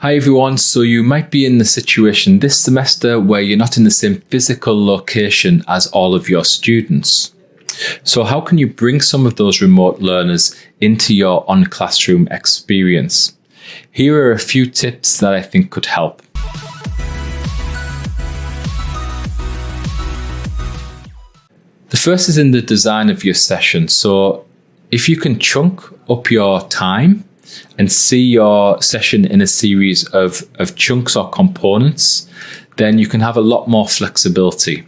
Hi everyone, so you might be in the situation this semester where you're not in the same physical location as all of your students. So how can you bring some of those remote learners into your on-classroom experience? Here are a few tips that I think could help. The first is in the design of your session. So if you can chunk up your time and see your session in a series of chunks or components, then you can have a lot more flexibility.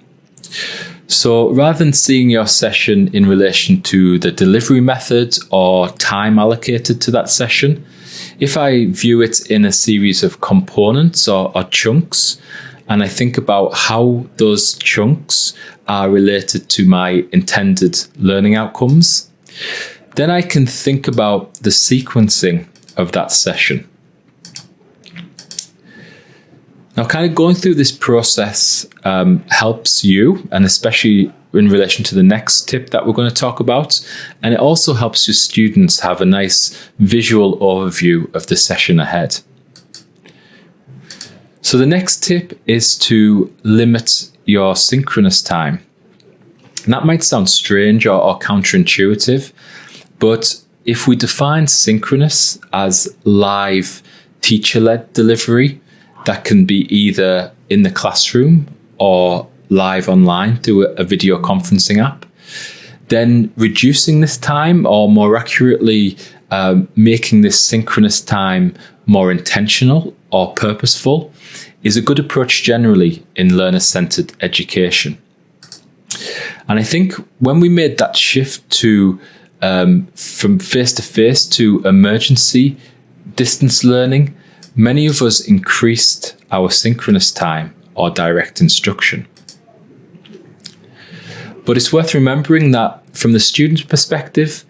So rather than seeing your session in relation to the delivery method or time allocated to that session, if I view it in a series of components or chunks, and I think about how those chunks are related to my intended learning outcomes, then I can think about the sequencing of that session. Now, kind of going through this process helps you, and especially in relation to the next tip that we're going to talk about, and it also helps your students have a nice visual overview of the session ahead. So the next tip is to limit your synchronous time. And that might sound strange or counterintuitive, but if we define synchronous as live teacher-led delivery, that can be either in the classroom or live online through a video conferencing app, then reducing this time, or more accurately, making this synchronous time more intentional or purposeful, is a good approach generally in learner-centered education. And I think when we made that shift to from face-to-face to emergency distance learning, many of us increased our synchronous time or direct instruction. But it's worth remembering that from the student's perspective,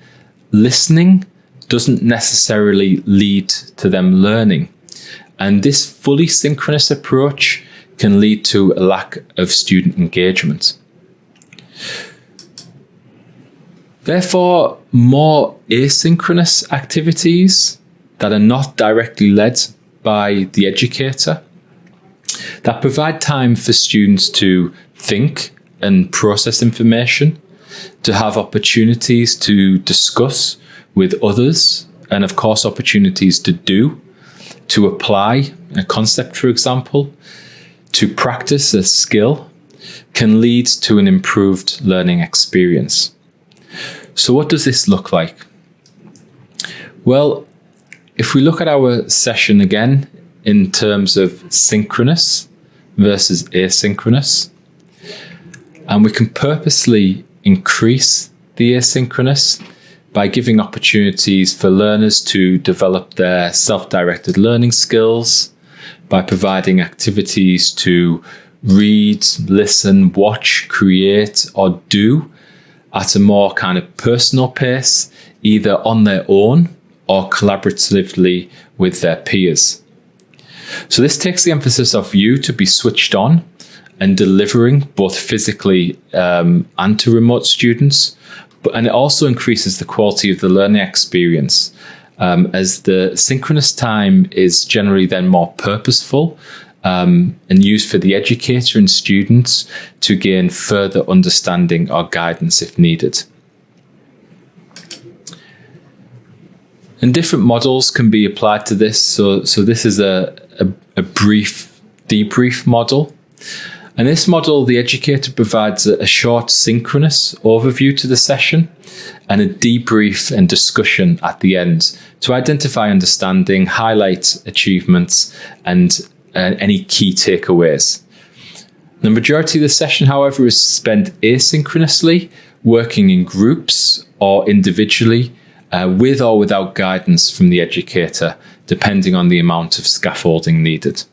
listening doesn't necessarily lead to them learning. And this fully synchronous approach can lead to a lack of student engagement. Therefore, more asynchronous activities that are not directly led by the educator, that provide time for students to think and process information, to have opportunities to discuss with others, and of course opportunities to do, to apply a concept, for example, to practice a skill, can lead to an improved learning experience. So what does this look like? Well, if we look at our session again in terms of synchronous versus asynchronous, and we can purposely increase the asynchronous by giving opportunities for learners to develop their self-directed learning skills, by providing activities to read, listen, watch, create, or do at a more kind of personal pace, either on their own or collaboratively with their peers. So this takes the emphasis off you to be switched on and delivering both physically and to remote students, and it also increases the quality of the learning experience, as the synchronous time is generally then more purposeful and used for the educator and students to gain further understanding or guidance if needed. And different models can be applied to this. So this is a brief debrief model. And this model, the educator provides a short synchronous overview to the session and a debrief and discussion at the end to identify understanding, highlight achievements, and any key takeaways. The majority of the session, however, is spent asynchronously, working in groups or individually, with or without guidance from the educator, depending on the amount of scaffolding needed.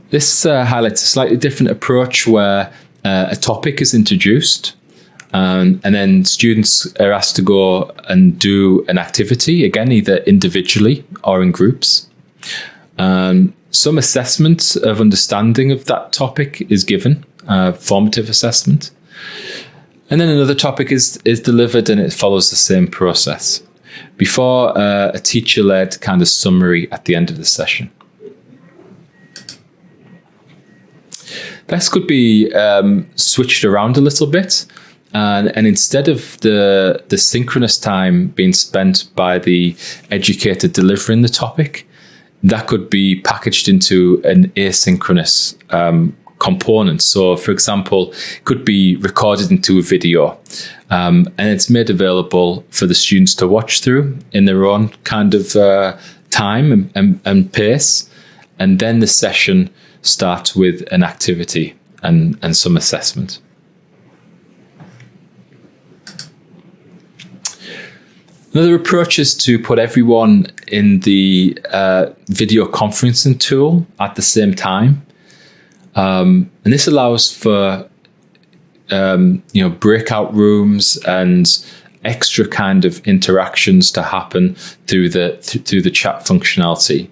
This highlights a slightly different approach where a topic is introduced, and then students are asked to go and do an activity, again, either individually or in groups. Some assessment of understanding of that topic is given, formative assessment. And then another topic is delivered, and it follows the same process. before a teacher-led kind of summary at the end of the session. This could be switched around a little bit, and instead of the synchronous time being spent by the educator delivering the topic, that could be packaged into an asynchronous component. So, for example, it could be recorded into a video, and it's made available for the students to watch through in their own kind of time and pace. And then the session starts with an activity and some assessment. Another approach is to put everyone in the video conferencing tool at the same time. And this allows for breakout rooms and extra kind of interactions to happen through the chat functionality.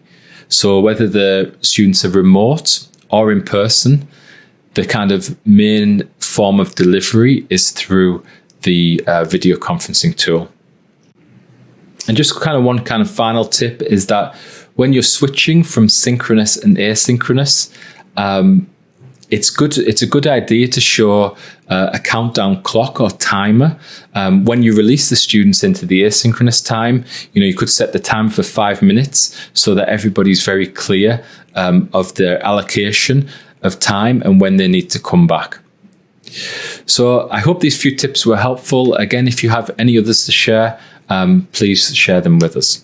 So whether the students are remote or in person, the kind of main form of delivery is through the video conferencing tool. And just kind of one kind of final tip is that when you're switching from synchronous and asynchronous, it's a good idea to show a countdown clock or timer. When you release the students into the asynchronous time, you could set the time for 5 minutes so that everybody's very clear of their allocation of time and when they need to come back. So I hope these few tips were helpful. Again, if you have any others to share, please share them with us.